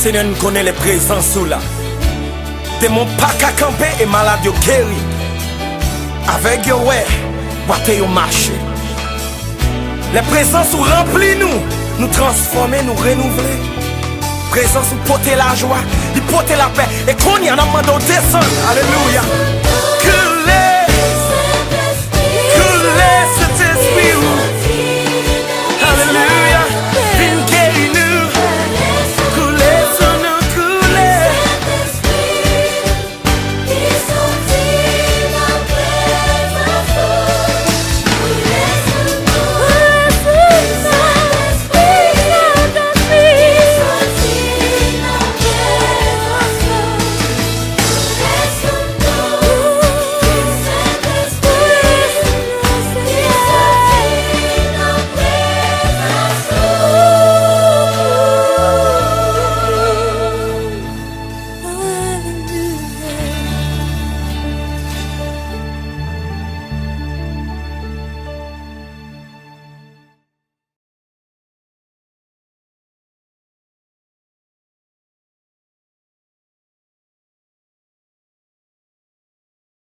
Seigneur, nous connaît les présences là. Démon pas qu'à camper et malade yo guéri. Avec yo ouais, boite yo marché. Les présences nous remplit nous transformer, nous renouveler. Présence nous porter la joie, nous porter la paix. Et qu'on y en a demandé descendre. Alléluia.